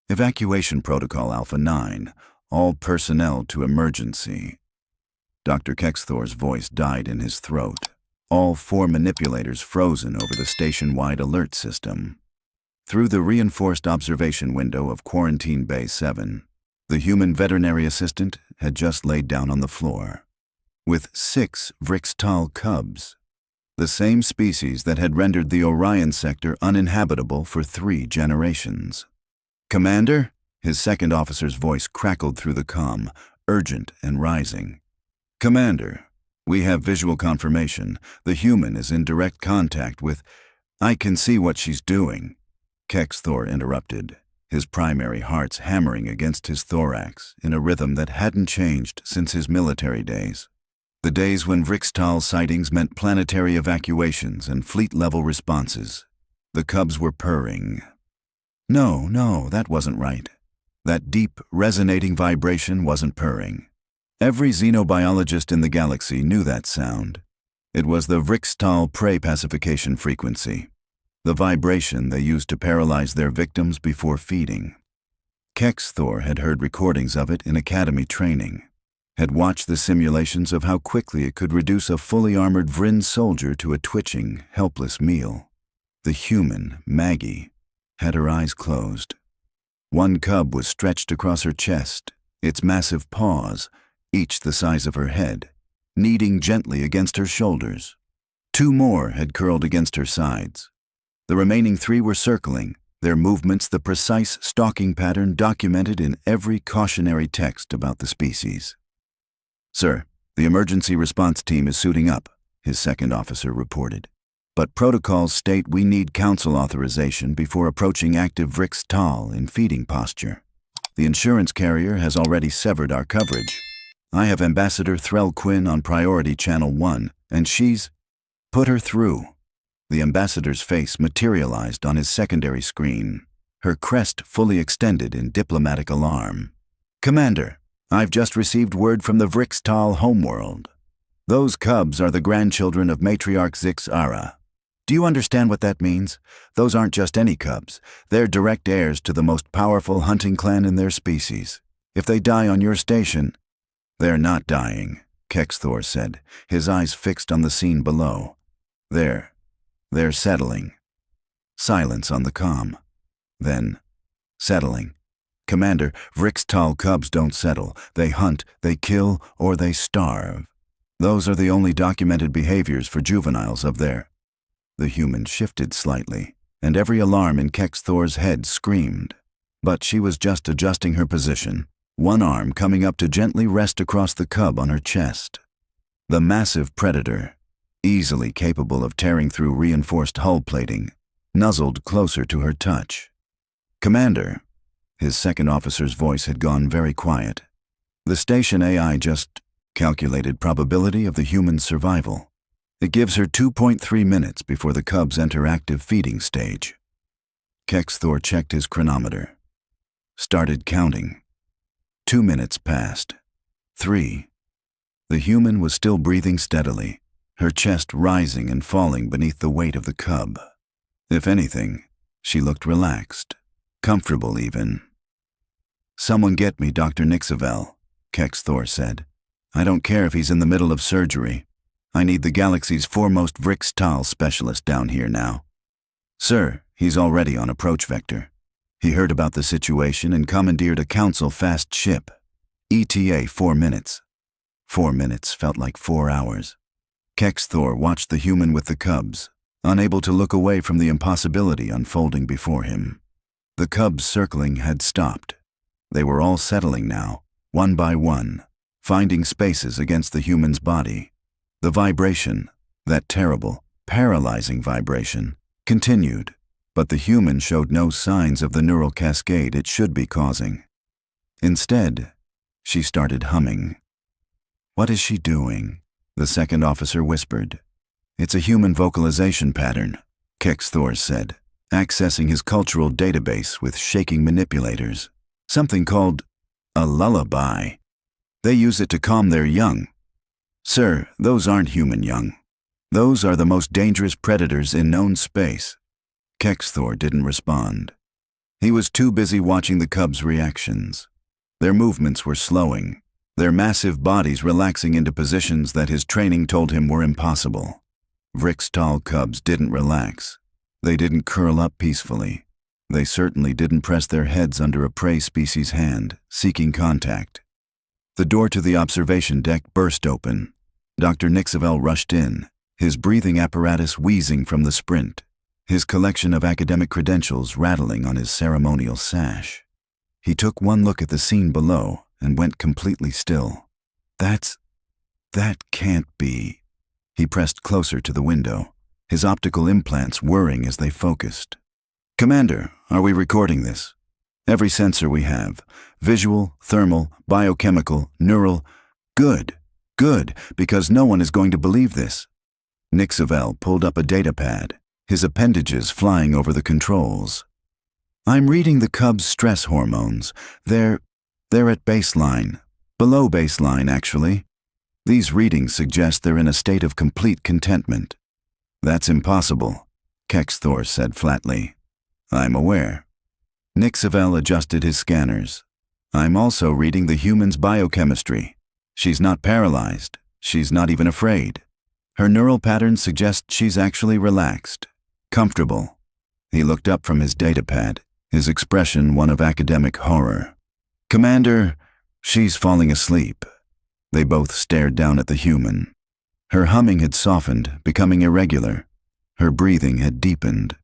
Evacuation Protocol Alpha 9. All personnel to emergency. Dr. Kexthor's voice died in his throat. All 4 manipulators frozen over the station-wide alert system. Through the reinforced observation window of Quarantine Bay 7, the human veterinary assistant had just laid down on the floor. With 6 Vrixtal cubs, the same species that had rendered the Orion sector uninhabitable for 3 generations. "Commander?" His second officer's voice crackled through the comm, urgent and rising. "Commander, we have visual confirmation. The human is in direct contact with—" "I can see what she's doing," Kexthor interrupted, his primary hearts hammering against his thorax in a rhythm that hadn't changed since his military days. The days when Vrixtal sightings meant planetary evacuations and fleet-level responses. The cubs were purring. No, that wasn't right. That deep, resonating vibration wasn't purring. Every xenobiologist in the galaxy knew that sound. It was the Vrixtal prey pacification frequency, the vibration they used to paralyze their victims before feeding. Kexthor had heard recordings of it in academy training, had watched the simulations of how quickly it could reduce a fully armored Vryn soldier to a twitching, helpless meal. The human, Maggie, had her eyes closed. One cub was stretched across her chest, its massive paws, each the size of her head, kneading gently against her shoulders. 2 more had curled against her sides. The remaining 3 were circling, their movements the precise stalking pattern documented in every cautionary text about the species. "Sir, the emergency response team is suiting up," his second officer reported. "But protocols state we need council authorization before approaching active Vrixtal in feeding posture. The insurance carrier has already severed our coverage. I have Ambassador Threll Quinn on priority channel 1, and she's—" "Put her through." The ambassador's face materialized on his secondary screen, her crest fully extended in diplomatic alarm. "Commander, I've just received word from the Vrixtal homeworld. Those cubs are the grandchildren of matriarch Zix Ara. Do you understand what that means? Those aren't just any cubs. They're direct heirs to the most powerful hunting clan in their species. If they die on your station—" "They're not dying," Kexthor said, his eyes fixed on the scene below. They're settling." Silence on the comm. Then, settling. "Commander, Vrixtal cubs don't settle. They hunt, they kill, or they starve. Those are the only documented behaviors for juveniles of their—" The human shifted slightly, and every alarm in Kexthor's head screamed. But she was just adjusting her position, one arm coming up to gently rest across the cub on her chest. The massive predator, easily capable of tearing through reinforced hull plating, nuzzled closer to her touch. "Commander," his second officer's voice had gone very quiet. "The station AI just calculated probability of the human's survival. It gives her 2.3 minutes before the cubs enter active feeding stage." Kexthor checked his chronometer. Started counting. 2 minutes passed. 3. The human was still breathing steadily, her chest rising and falling beneath the weight of the cub. If anything, she looked relaxed, comfortable even. "Someone get me Dr. Nixavel," Kexthor said. "I don't care if he's in the middle of surgery. I need the galaxy's foremost Vrixtal specialist down here now." "Sir, he's already on approach vector. He heard about the situation and commandeered a council fast ship. ETA 4 minutes. 4 minutes felt like 4 hours. Kexthor watched the human with the cubs, unable to look away from the impossibility unfolding before him. The cubs circling had stopped. They were all settling now, one by one, finding spaces against the human's body. The vibration, that terrible, paralyzing vibration, continued, but the human showed no signs of the neural cascade it should be causing. Instead, she started humming. "What is she doing?" the second officer whispered. "It's a human vocalization pattern," Kexthor said, accessing his cultural database with shaking manipulators. "Something called a lullaby. They use it to calm their young." "Sir, those aren't human young. Those are the most dangerous predators in known space." Kexthor didn't respond. He was too busy watching the cubs' reactions. Their movements were slowing, their massive bodies relaxing into positions that his training told him were impossible. Vrick's tall cubs didn't relax. They didn't curl up peacefully. They certainly didn't press their heads under a prey species' hand, seeking contact. The door to the observation deck burst open. Dr. Nixavel rushed in, his breathing apparatus wheezing from the sprint, his collection of academic credentials rattling on his ceremonial sash. He took one look at the scene below and went completely still. That can't be. He pressed closer to the window, his optical implants whirring as they focused. Commander, are we recording this? Every sensor we have, visual, thermal, biochemical, neural. Good, because no one is going to believe this. Nixavel pulled up a data pad, his appendages flying over the controls. I'm reading the cubs' stress hormones. They're at baseline. Below baseline, actually. These readings suggest they're in a state of complete contentment. That's impossible, Kexthor said flatly. I'm aware. Nixavel adjusted his scanners. I'm also reading the human's biochemistry. She's not paralyzed. She's not even afraid. Her neural patterns suggest she's actually relaxed, comfortable. He looked up from his datapad, his expression one of academic horror. Commander, she's falling asleep. They both stared down at the human. Her humming had softened, becoming irregular. Her breathing had deepened.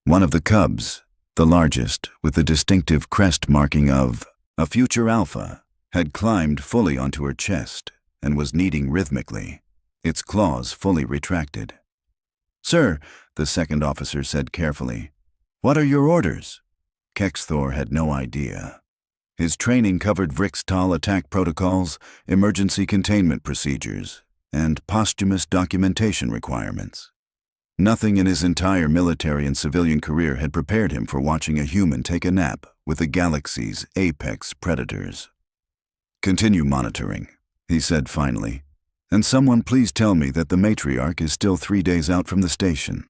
One of the cubs, the largest, with the distinctive crest marking of a future alpha, had climbed fully onto her chest and was kneading rhythmically, its claws fully retracted. Sir, the second officer said carefully, what are your orders? Kexthor had no idea. His training covered Vrixtal attack protocols, emergency containment procedures, and posthumous documentation requirements. Nothing in his entire military and civilian career had prepared him for watching a human take a nap with the galaxy's apex predators. Continue monitoring, he said finally, and someone please tell me that the matriarch is still 3 days out from the station.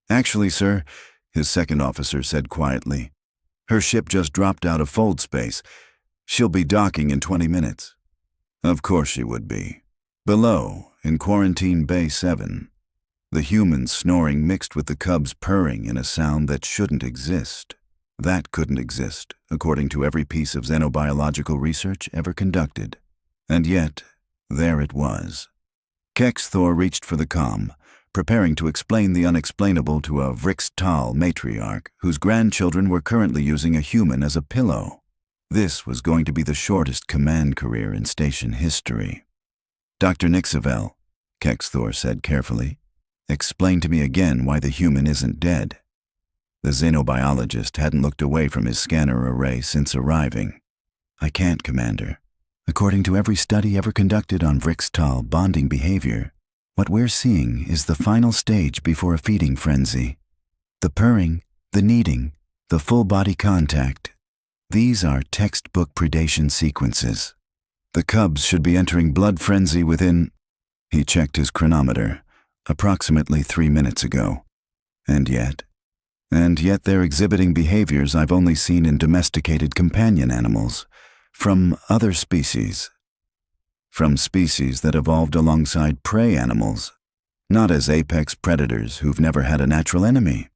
Actually, sir, his second officer said quietly, her ship just dropped out of fold space. She'll be docking in 20 minutes. Of course she would be. Below, in Quarantine Bay 7, the human snoring mixed with the cubs purring in a sound that shouldn't exist. That couldn't exist, according to every piece of xenobiological research ever conducted. And yet, there it was. Kexthor reached for the comm, preparing to explain the unexplainable to a Vrixtal matriarch whose grandchildren were currently using a human as a pillow. This was going to be the shortest command career in station history. Dr. Nixavel, Kexthor said carefully, explain to me again why the human isn't dead. The xenobiologist hadn't looked away from his scanner array since arriving. I can't, Commander. According to every study ever conducted on Vrixtal bonding behavior, what we're seeing is the final stage before a feeding frenzy. The purring, the kneading, the full-body contact. These are textbook predation sequences. The cubs should be entering blood frenzy within, he checked his chronometer, approximately 3 minutes ago. And yet they're exhibiting behaviors I've only seen in domesticated companion animals, from other species. From species that evolved alongside prey animals, not as apex predators who've never had a natural enemy.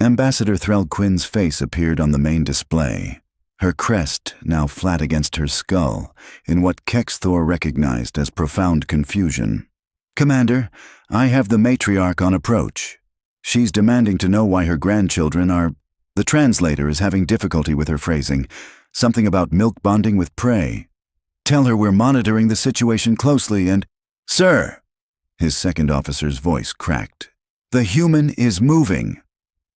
Ambassador Threll Quinn's face appeared on the main display, her crest now flat against her skull, in what Kexthor recognized as profound confusion. Commander, I have the matriarch on approach. She's demanding to know why her grandchildren are... The translator is having difficulty with her phrasing, something about milk bonding with prey. Tell her we're monitoring the situation closely and... Sir! His second officer's voice cracked. The human is moving.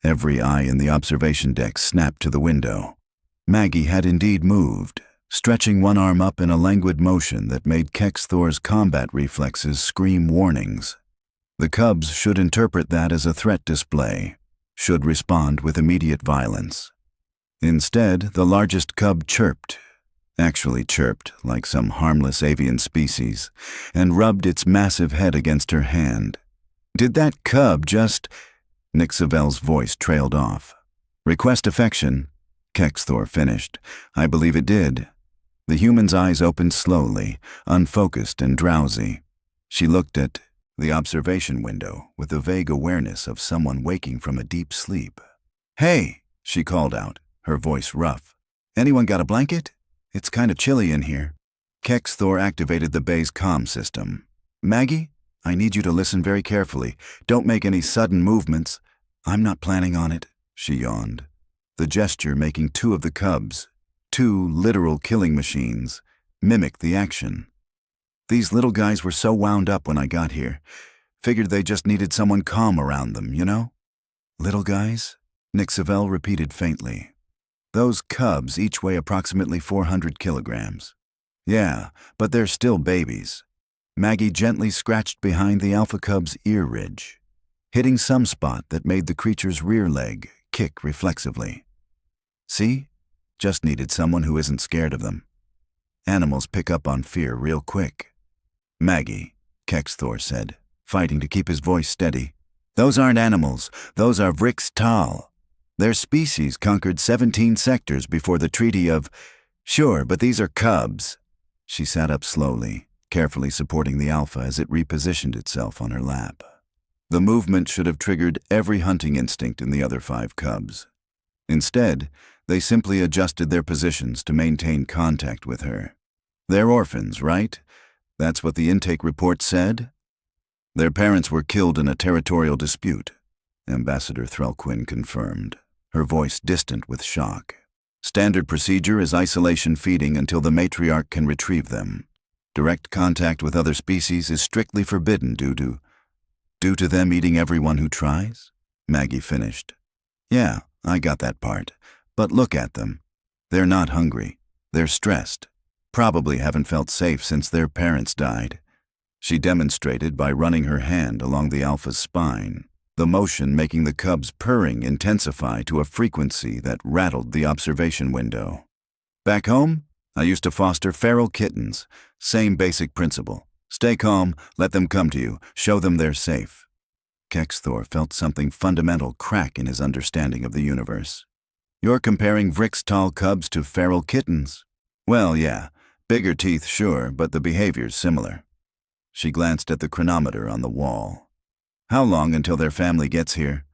Every eye in the observation deck snapped to the window. Maggie had indeed moved, stretching one arm up in a languid motion that made Kexthor's combat reflexes scream warnings. The cubs should interpret that as a threat display, should respond with immediate violence. Instead, the largest cub chirped, actually chirped like some harmless avian species, and rubbed its massive head against her hand. Did that cub just... Nixavel's voice trailed off. Request affection, Kexthor finished. I believe it did. The human's eyes opened slowly, unfocused and drowsy. She looked at the observation window with a vague awareness of someone waking from a deep sleep. "Hey," she called out, her voice rough. "Anyone got a blanket? It's kind of chilly in here." Kexthor activated the bay's comm system. "Maggie, I need you to listen very carefully. Don't make any sudden movements." "I'm not planning on it," she yawned, the gesture making two of the cubs, two literal killing machines, mimic the action. "These little guys were so wound up when I got here. Figured they just needed someone calm around them, you know?" "Little guys?" Nixavel repeated faintly. "Those cubs each weigh approximately 400 kilograms. Yeah, but they're still babies." Maggie gently scratched behind the alpha cub's ear ridge, hitting some spot that made the creature's rear leg kick reflexively. "See? Just needed someone who isn't scared of them. Animals pick up on fear real quick." "Maggie," Kexthor said, fighting to keep his voice steady. "Those aren't animals. Those are Vrix Tal. Their species conquered 17 sectors before the Treaty of... Sure, but these are cubs." She sat up slowly, carefully supporting the alpha as it repositioned itself on her lap. The movement should have triggered every hunting instinct in the other 5 cubs. Instead, they simply adjusted their positions to maintain contact with her. "They're orphans, right? That's what the intake report said?" "Their parents were killed in a territorial dispute," Ambassador Threlquin confirmed, her voice distant with shock. "Standard procedure is isolation feeding until the matriarch can retrieve them. Direct contact with other species is strictly forbidden due to them eating everyone who tries?" Maggie finished. "Yeah, I got that part. But look at them. They're not hungry. They're stressed. Probably haven't felt safe since their parents died." She demonstrated by running her hand along the alpha's spine, the motion making the cub's purring intensify to a frequency that rattled the observation window. "Back home, I used to foster feral kittens. Same basic principle. Stay calm, let them come to you, show them they're safe." Kexthor felt something fundamental crack in his understanding of the universe. "You're comparing Vrix Tal cubs to feral kittens? Well, yeah, bigger teeth, sure, but the behavior's similar." She glanced at the chronometer on the wall. "How long until their family gets here?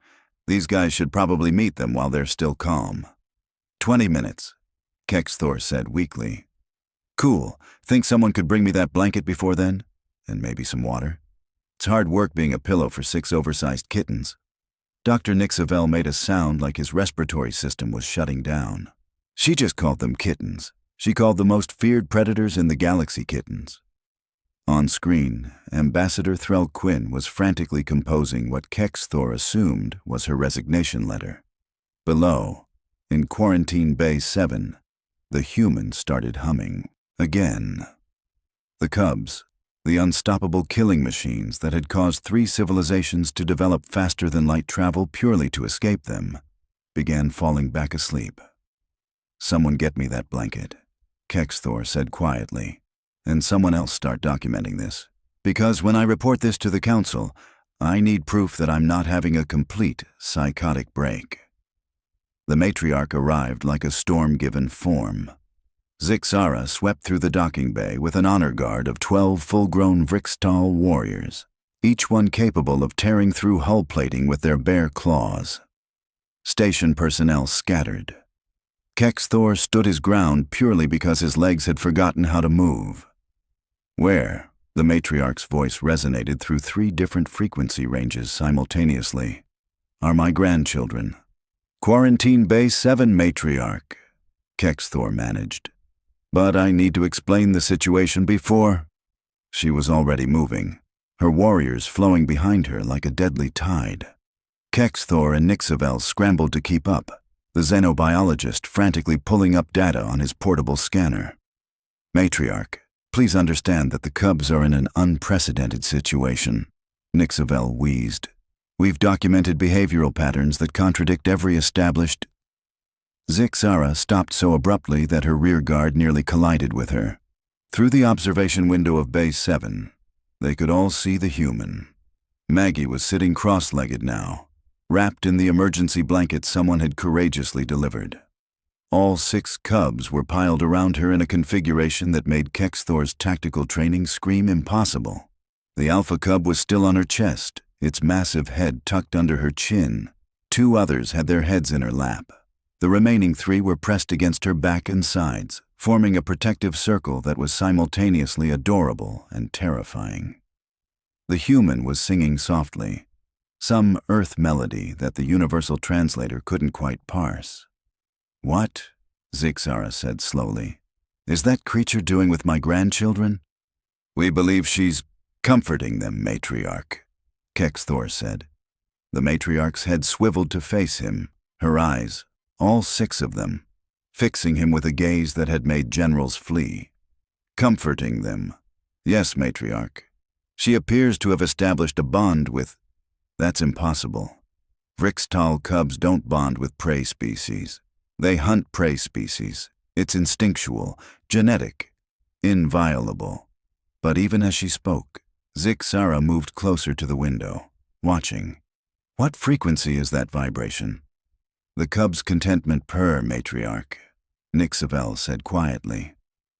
These guys should probably meet them while they're still calm." 20 minutes, Kexthor said weakly. "Cool. Think someone could bring me that blanket before then? And maybe some water? It's hard work being a pillow for 6 oversized kittens." Dr. Nixavel made a sound like his respiratory system was shutting down. She just called them kittens. She called the most feared predators in the galaxy kittens. On screen, Ambassador Threlquin was frantically composing what Kexthor assumed was her resignation letter. Below, in Quarantine Bay 7, the human started humming again. The cubs, the unstoppable killing machines that had caused 3 civilizations to develop faster-than-light travel purely to escape them, began falling back asleep. "Someone get me that blanket," Kexthor said quietly, "and someone else start documenting this. Because when I report this to the Council, I need proof that I'm not having a complete psychotic break." The matriarch arrived like a storm-given form. Zixara swept through the docking bay with an honor guard of 12 full-grown Vrix Tal warriors, each one capable of tearing through hull plating with their bare claws. Station personnel scattered. Kexthor stood his ground purely because his legs had forgotten how to move. "Where?" The matriarch's voice resonated through 3 different frequency ranges simultaneously. "Are my grandchildren?" "Quarantine Bay 7, matriarch," Kexthor managed. "But I need to explain the situation before..." She was already moving, her warriors flowing behind her like a deadly tide. Kexthor and Nixavel scrambled to keep up, the xenobiologist frantically pulling up data on his portable scanner. "Matriarch, please understand that the cubs are in an unprecedented situation," Nixavel wheezed. "We've documented behavioral patterns that contradict every established..." Zixara stopped so abruptly that her rear guard nearly collided with her. Through the observation window of Bay 7, they could all see the human. Maggie was sitting cross-legged now, wrapped in the emergency blanket someone had courageously delivered. All 6 cubs were piled around her in a configuration that made Kexthor's tactical training scream impossible. The alpha cub was still on her chest, its massive head tucked under her chin. 2 others had their heads in her lap. The remaining 3 were pressed against her back and sides, forming a protective circle that was simultaneously adorable and terrifying. The human was singing softly, some earth melody that the universal translator couldn't quite parse. "What?" Zixara said slowly. "Is that creature doing with my grandchildren?" "We believe she's comforting them, matriarch," Kexthor said. The matriarch's head swiveled to face him, her eyes, all 6 of them, fixing him with a gaze that had made generals flee. "Comforting them. Yes, matriarch. She appears to have established a bond with—" "That's impossible. Vrixtal cubs don't bond with prey species. They hunt prey species. It's instinctual, genetic, inviolable." But even as she spoke, Zixara moved closer to the window, watching. "What frequency is that vibration?" "The cub's contentment purr, matriarch," Nixavel said quietly.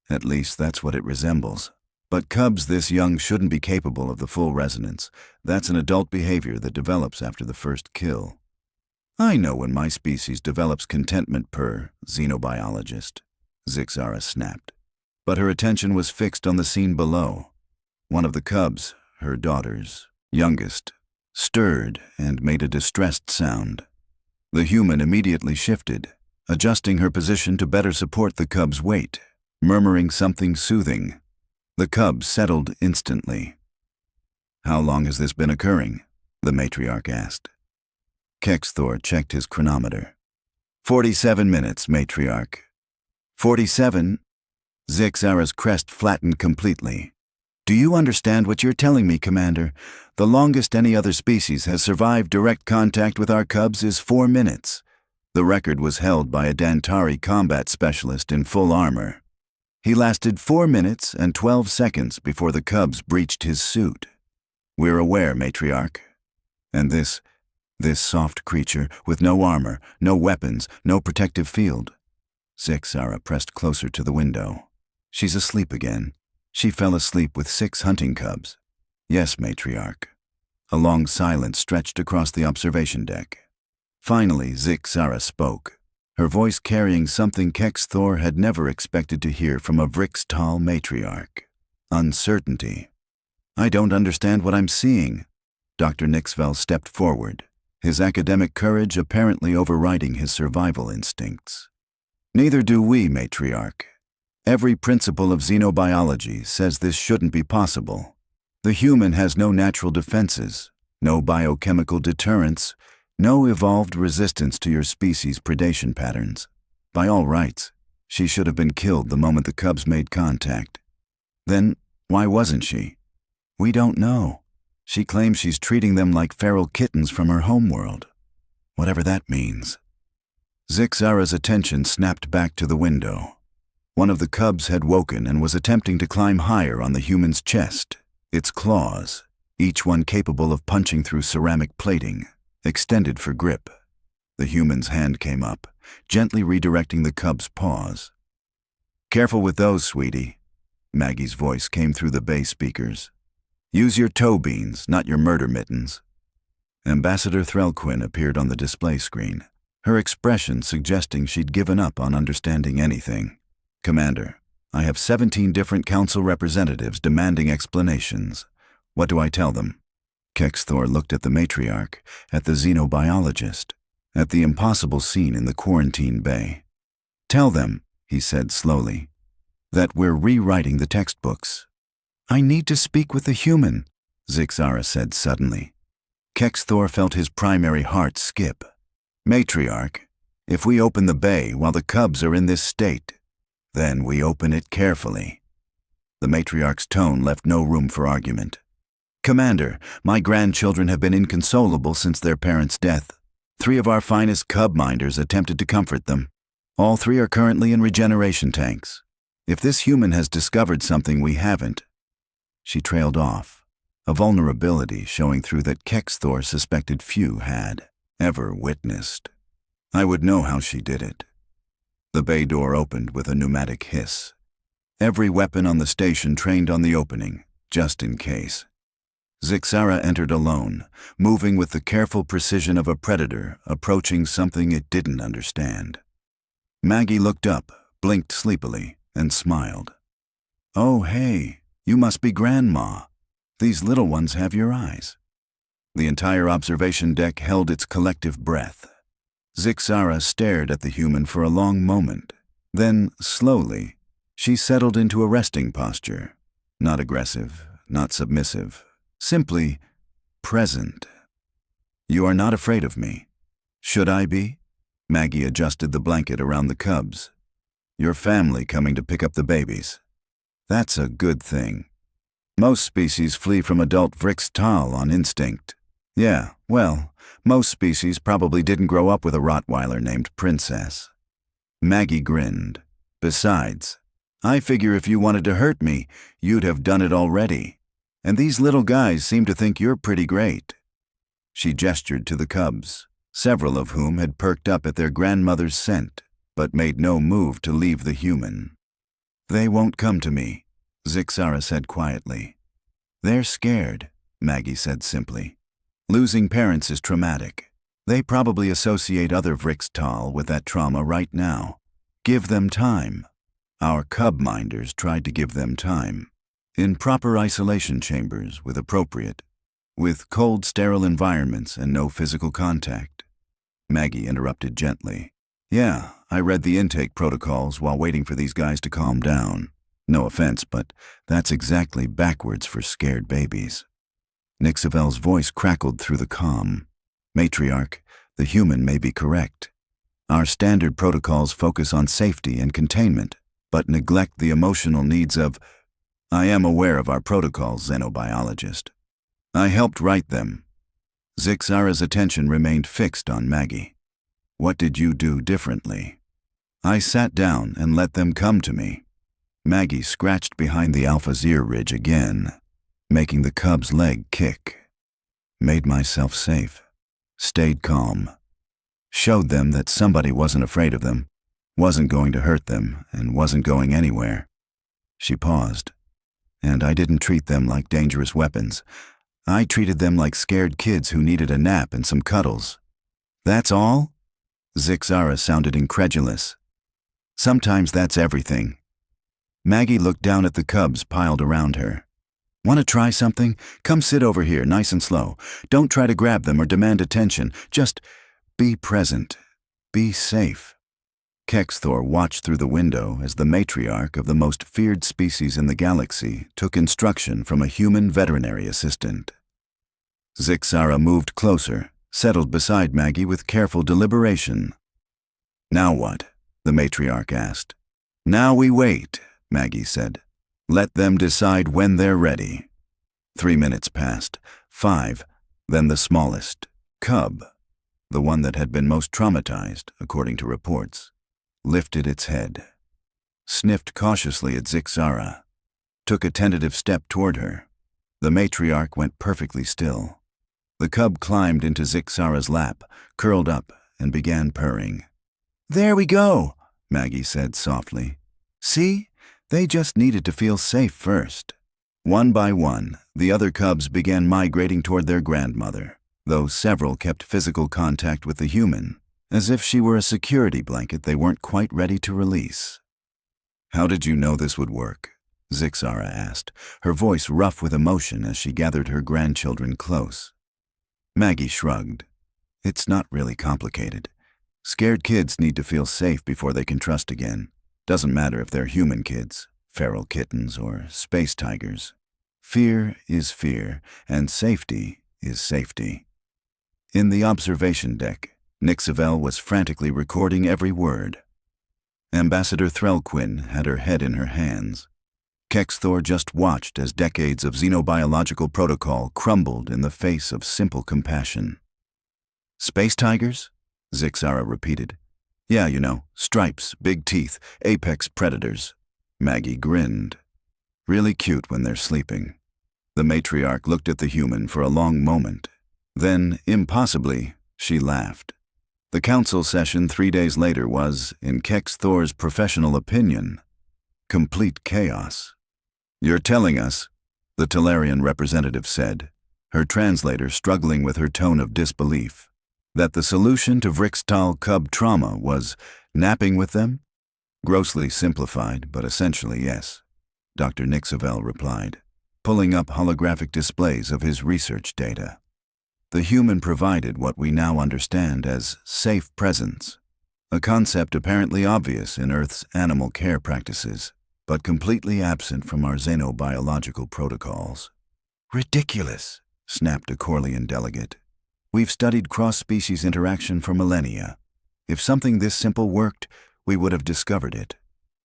"At least that's what it resembles. But cubs this young shouldn't be capable of the full resonance. That's an adult behavior that develops after the first kill." "I know when my species develops contentment purr, xenobiologist," Zixara snapped. But her attention was fixed on the scene below. One of the cubs, her daughter's youngest, stirred and made a distressed sound. The human immediately shifted, adjusting her position to better support the cub's weight, murmuring something soothing. The cub settled instantly. "How long has this been occurring?" the matriarch asked. Kexthor checked his chronometer. 47 minutes, matriarch." 47? Zixara's crest flattened completely. "Do you understand what you're telling me, Commander? The longest any other species has survived direct contact with our cubs is 4 minutes. The record was held by a Dantari combat specialist in full armor. He lasted 4 minutes and 12 seconds before the cubs breached his suit. We're aware, matriarch. And this soft creature with no armor, no weapons, no protective field." Zixara pressed closer to the window. "She's asleep again. She fell asleep with 6 hunting cubs." "Yes, matriarch." A long silence stretched across the observation deck. Finally, Zixara spoke, her voice carrying something Kexthor had never expected to hear from a Vrixtal matriarch: uncertainty. "I don't understand what I'm seeing." Dr. Nixvel stepped forward, his academic courage apparently overriding his survival instincts. "Neither do we, matriarch. Every principle of xenobiology says this shouldn't be possible. The human has no natural defenses, no biochemical deterrents, no evolved resistance to your species' predation patterns. By all rights, she should have been killed the moment the cubs made contact. Then, why wasn't she? We don't know. She claims she's treating them like feral kittens from her homeworld. Whatever that means." Zixara's attention snapped back to the window. One of the cubs had woken and was attempting to climb higher on the human's chest, its claws, each one capable of punching through ceramic plating, extended for grip. The human's hand came up, gently redirecting the cub's paws. "Careful with those, sweetie." Maggie's voice came through the bay speakers. "Use your toe beans, not your murder mittens." Ambassador Threlquin appeared on the display screen, her expression suggesting she'd given up on understanding anything. "Commander, I have 17 different council representatives demanding explanations. What do I tell them?" Kexthor looked at the matriarch, at the xenobiologist, at the impossible scene in the quarantine bay. "Tell them," he said slowly, "that we're rewriting the textbooks." "I need to speak with the human," Zixara said suddenly. Kexthor felt his primary heart skip. "Matriarch, if we open the bay while the cubs are in this state, then we open it carefully." The matriarch's tone left no room for argument. "Commander, my grandchildren have been inconsolable since their parents' death. 3 of our finest cub minders attempted to comfort them. All 3 are currently in regeneration tanks. If this human has discovered something we haven't—" She trailed off, a vulnerability showing through that Kexthor suspected few had. ever witnessed. I would know how she did it. The bay door opened with a pneumatic hiss. Every weapon on the station trained on the opening, just in case. Zixara entered alone, moving with the careful precision of a predator approaching something it didn't understand. Maggie looked up, blinked sleepily, and smiled. "Oh, hey, you must be Grandma. These little ones have your eyes." The entire observation deck held its collective breath. Zixara stared at the human for a long moment. Then, slowly, she settled into a resting posture. Not aggressive, not submissive, simply present. "You are not afraid of me. Should I be?" Maggie adjusted the blanket around the cubs. "Your family coming to pick up the babies. That's a good thing. Most species flee from adult Vrixtal on instinct. Yeah, well, most species probably didn't grow up with a Rottweiler named Princess." Maggie grinned. "Besides, I figure if you wanted to hurt me, you'd have done it already. And these little guys seem to think you're pretty great." She gestured to the cubs, several of whom had perked up at their grandmother's scent, but made no move to leave the human. "They won't come to me," Zixara said quietly. "They're scared," Maggie said simply. "Losing parents is traumatic. They probably associate other Vrixtal with that trauma right now. Give them time." Our cub minders tried to give them time. In proper isolation chambers with cold, sterile environments and no physical contact. Maggie interrupted gently. "Yeah, I read the intake protocols while waiting for these guys to calm down. No offense, but that's exactly backwards for scared babies." Nixivel's voice crackled through the calm. "Matriarch, the human may be correct. Our standard protocols focus on safety and containment, but neglect the emotional needs of—" "I am aware of our protocols, xenobiologist. I helped write them." Zixara's attention remained fixed on Maggie. "What did you do differently?" "I sat down and let them come to me." Maggie scratched behind the alpha's ear ridge again, making the cub's leg kick. "Made myself safe. Stayed calm. Showed them that somebody wasn't afraid of them, wasn't going to hurt them, and wasn't going anywhere." She paused. "And I didn't treat them like dangerous weapons. I treated them like scared kids who needed a nap and some cuddles." "That's all?" Zixara sounded incredulous. "Sometimes that's everything." Maggie looked down at the cubs piled around her. "Want to try something? Come sit over here, nice and slow. Don't try to grab them or demand attention. Just be present. Be safe." Kexthor watched through the window as the matriarch of the most feared species in the galaxy took instruction from a human veterinary assistant. Zixara moved closer, settled beside Maggie with careful deliberation. "Now what?" the matriarch asked. "Now we wait," Maggie said. "Let them decide when they're ready." 3 minutes passed, 5, then the smallest, cub, the one that had been most traumatized, according to reports, lifted its head, sniffed cautiously at Zixara, took a tentative step toward her. The matriarch went perfectly still. The cub climbed into Zixara's lap, curled up, and began purring. "There we go," Maggie said softly. "See? They just needed to feel safe first." One by one, the other cubs began migrating toward their grandmother, though several kept physical contact with the human, as if she were a security blanket they weren't quite ready to release. "How did you know this would work?" Zixara asked, her voice rough with emotion as she gathered her grandchildren close. Maggie shrugged. "It's not really complicated. Scared kids need to feel safe before they can trust again. Doesn't matter if they're human kids, feral kittens, or space tigers. Fear is fear, and safety is safety." In the observation deck, Nixivel was frantically recording every word. Ambassador Threlquin had her head in her hands. Kexthor just watched as decades of xenobiological protocol crumbled in the face of simple compassion. "Space tigers?" Zixara repeated. "Yeah, you know, stripes, big teeth, apex predators." Maggie grinned. "Really cute when they're sleeping." The matriarch looked at the human for a long moment. Then, impossibly, She laughed. The council session 3 days later was, in Kex Thor's professional opinion, complete chaos. "You're telling us," the Talarian representative said, her translator struggling with her tone of disbelief, "that the solution to Vrixtal cub trauma was napping with them?" "Grossly simplified, but essentially yes," Dr. Nixavel replied, pulling up holographic displays of his research data. The human provided what we now understand as safe presence, a concept apparently obvious in Earth's animal care practices, but completely absent from our xenobiological protocols. "Ridiculous," snapped a Corlean delegate. "We've studied cross-species interaction for millennia. If something this simple worked, we would have discovered it."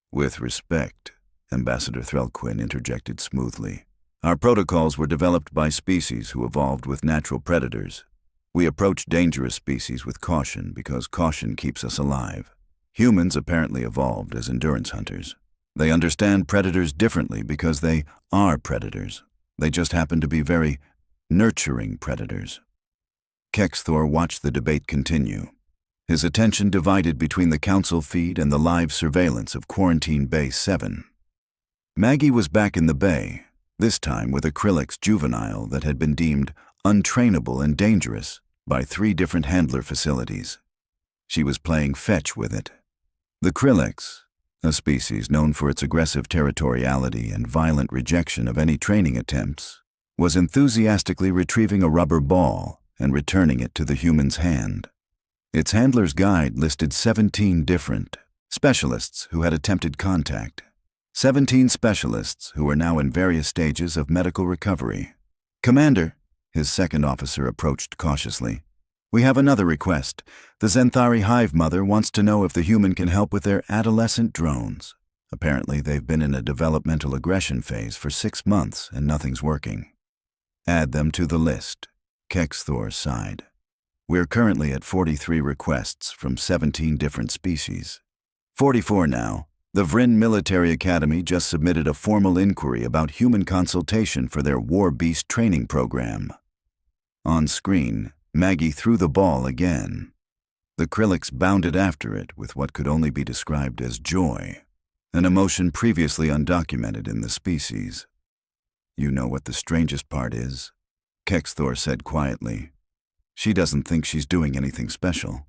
"With respect," Ambassador Threlquin interjected smoothly, "our protocols were developed by species who evolved with natural predators. We approach dangerous species with caution because caution keeps us alive. Humans apparently evolved as endurance hunters. They understand predators differently because they are predators. They just happen to be very nurturing predators." Kex Thor watched the debate continue, his attention divided between the council feed and the live surveillance of Quarantine Bay 7. Maggie was back in the bay, this time with a Krillix juvenile that had been deemed untrainable and dangerous by 3 different handler facilities. She was playing fetch with it. The Krillix, a species known for its aggressive territoriality and violent rejection of any training attempts, was enthusiastically retrieving a rubber ball and returning it to the human's hand. Its handler's guide listed 17 different specialists who had attempted contact. 17 specialists who were now in various stages of medical recovery. "Commander," his second officer approached cautiously, "we have another request. The Zenthari Hive Mother wants to know if the human can help with their adolescent drones. Apparently they've been in a developmental aggression phase for 6 months and nothing's working." "Add them to the list," Kex Thor sighed. "We're currently at 43 requests from 17 different species. 44 now. The Vryn Military Academy just submitted a formal inquiry about human consultation for their War Beast training program." On screen, Maggie threw the ball again. The Krillix bounded after it with what could only be described as joy, an emotion previously undocumented in the species. "You know what the strangest part is?" Kex Thor said quietly. "She doesn't think she's doing anything special.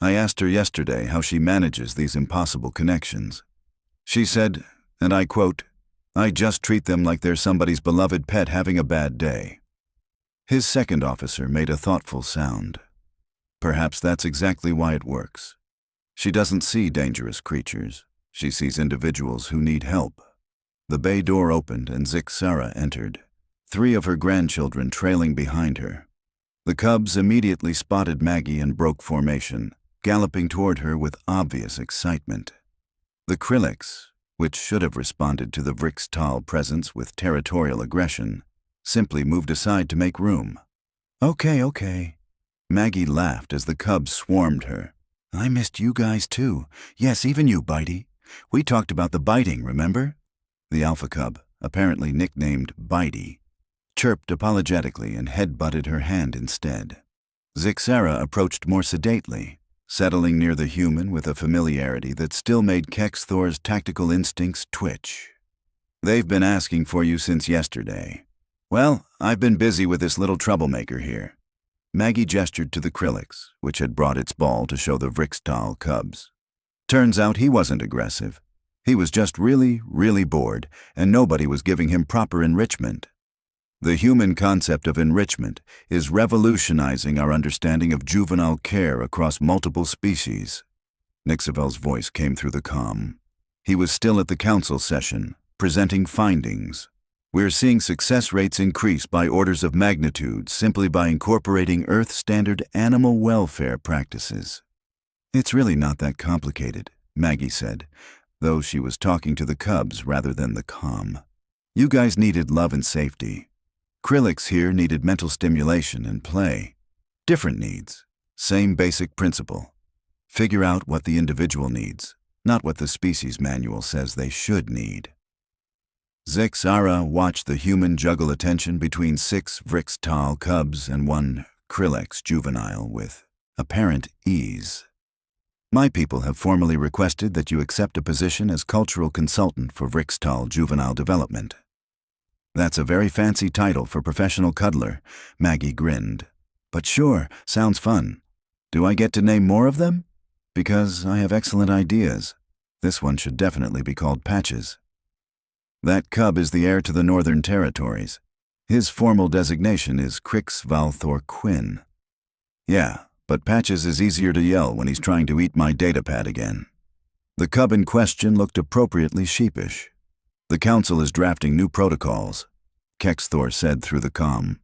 I asked her yesterday how she manages these impossible connections. She said, and I quote, 'I just treat them like they're somebody's beloved pet having a bad day.'" His second officer made a thoughtful sound. "Perhaps that's exactly why it works. She doesn't see dangerous creatures. She sees individuals who need help." The bay door opened and Zixara entered, 3 of her grandchildren trailing behind her. The cubs immediately spotted Maggie and broke formation, galloping toward her with obvious excitement. The Krillix, which should have responded to the Vrixtal presence with territorial aggression, simply moved aside to make room. Okay. Maggie laughed as the cubs swarmed her. "I missed you guys too. Yes, even you, Bitey. We talked about the biting, remember?" The alpha cub, apparently nicknamed Bitey, chirped apologetically and head-butted her hand instead. Zixara approached more sedately, settling near the human with a familiarity that still made Kex Thor's tactical instincts twitch. "They've been asking for you since yesterday." "Well, I've been busy with this little troublemaker here." Maggie gestured to the Krillix, which had brought its ball to show the Vrixtal cubs. "Turns out he wasn't aggressive. He was just really, really bored, and nobody was giving him proper enrichment. The human concept of enrichment is revolutionizing our understanding of juvenile care across multiple species." Nixavel's voice came through the comm. He was still at the council session, presenting findings. "We're seeing success rates increase by orders of magnitude simply by incorporating Earth-standard animal welfare practices." "It's really not that complicated," Maggie said, though she was talking to the cubs rather than the comm. "You guys needed love and safety. Krillix here needed mental stimulation and play. Different needs, same basic principle. Figure out what the individual needs, not what the species manual says they should need." Zixara watched the human juggle attention between 6 Vrixtal cubs and 1 Krillix juvenile with apparent ease. My people have formally requested that you accept a position as cultural consultant for Vrixtal juvenile development. That's a very fancy title for professional cuddler, Maggie grinned. But sure, sounds fun. Do I get to name more of them? Because I have excellent ideas. This one should definitely be called Patches. That cub is the heir to the Northern Territories. His formal designation is Crix Valthor Quinn. Yeah, but Patches is easier to yell when he's trying to eat my datapad again. The cub in question looked appropriately sheepish. The council is drafting new protocols, Kexthor said through the comm.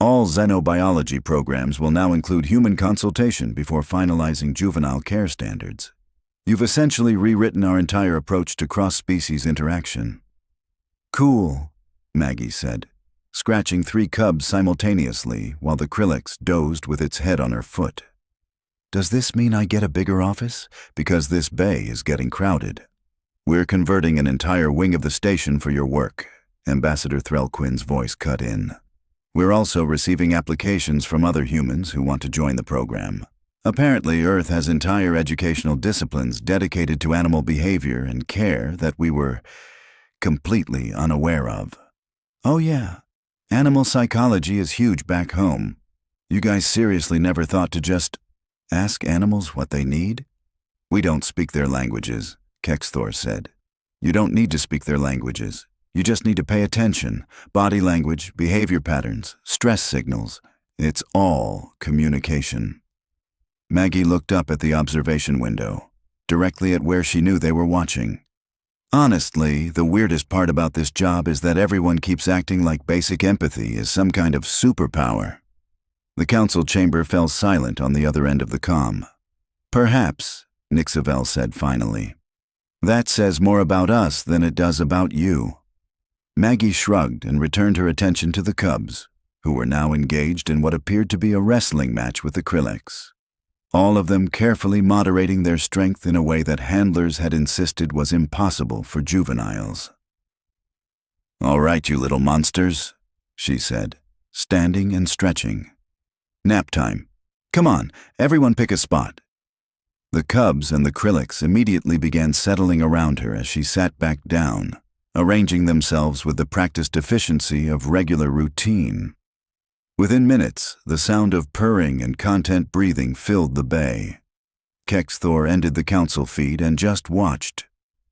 All xenobiology programs will now include human consultation before finalizing juvenile care standards. You've essentially rewritten our entire approach to cross-species interaction. Cool, Maggie said, scratching 3 cubs simultaneously while the Krillix dozed with its head on her foot. Does this mean I get a bigger office? Because this bay is getting crowded. We're converting an entire wing of the station for your work, Ambassador Threlquinn's voice cut in. We're also receiving applications from other humans who want to join the program. Apparently, Earth has entire educational disciplines dedicated to animal behavior and care that we were completely unaware of. Oh yeah, animal psychology is huge back home. You guys seriously never thought to just ask animals what they need? We don't speak their languages, Kexthor said. You don't need to speak their languages. You just need to pay attention. Body language, behavior patterns, stress signals. It's all communication. Maggie looked up at the observation window, directly at where she knew they were watching. Honestly, the weirdest part about this job is that everyone keeps acting like basic empathy is some kind of superpower. The council chamber fell silent on the other end of the comm. Perhaps, Nixavel said finally. That says more about us than it does about you. Maggie shrugged and returned her attention to the cubs, who were now engaged in what appeared to be a wrestling match with the Krillix. All of them carefully moderating their strength in a way that handlers had insisted was impossible for juveniles. All right, you little monsters, she said, standing and stretching. Nap time. Come on, everyone pick a spot. The cubs and the Krillix immediately began settling around her as she sat back down, arranging themselves with the practiced efficiency of regular routine. Within minutes, the sound of purring and content breathing filled the bay. Kexthor ended the council feed and just watched.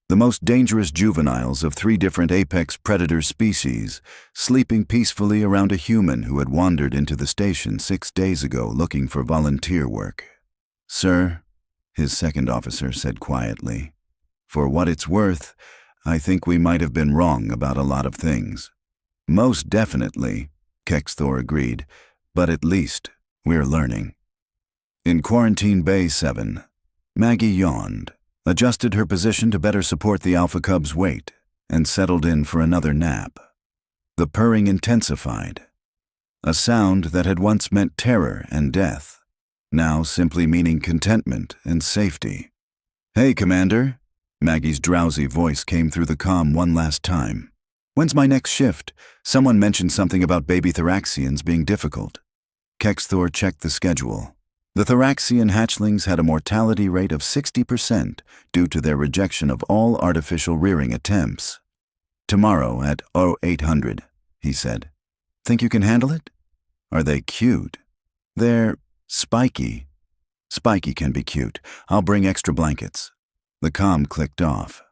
The most dangerous juveniles of 3 different apex predator species, sleeping peacefully around a human who had wandered into the station 6 days ago looking for volunteer work. Sir, his second officer said quietly, for what it's worth, I think we might have been wrong about a lot of things. Most definitely, Kexthor agreed, but at least we're learning. In Quarantine Bay 7, Maggie yawned, adjusted her position to better support the Alpha Cub's weight, and settled in for another nap. The purring intensified. A sound that had once meant terror and death, now simply meaning contentment and safety. Hey, Commander, Maggie's drowsy voice came through the comm one last time. When's my next shift? Someone mentioned something about baby Thoraxians being difficult. Kexthor checked the schedule. The Thoraxian hatchlings had a mortality rate of 60% due to their rejection of all artificial rearing attempts. Tomorrow at 0800, he said. Think you can handle it? Are they cute? They're spiky. Spiky can be cute. I'll bring extra blankets. The comm clicked off.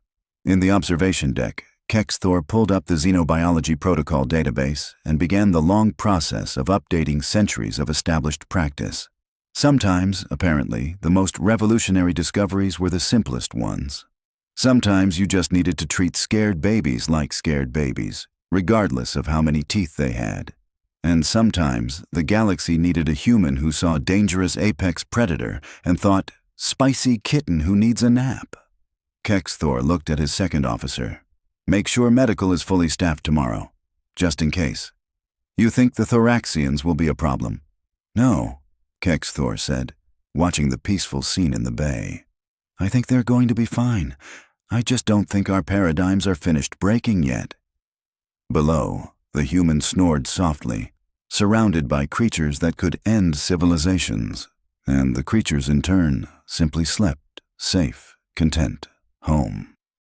In the observation deck, Kexthor pulled up the xenobiology protocol database and began the long process of updating centuries of established practice. Sometimes, apparently, the most revolutionary discoveries were the simplest ones. Sometimes you just needed to treat scared babies like scared babies, regardless of how many teeth they had. And sometimes the galaxy needed a human who saw a dangerous apex predator and thought, spicy kitten who needs a nap. Kexthor looked at his second officer. Make sure medical is fully staffed tomorrow, just in case. You think the Thoraxians will be a problem? No, Kexthor said, watching the peaceful scene in the bay. I think they're going to be fine. I just don't think our paradigms are finished breaking yet. Below, the human snored softly, surrounded by creatures that could end civilizations, And the creatures in turn simply slept, safe, content, home.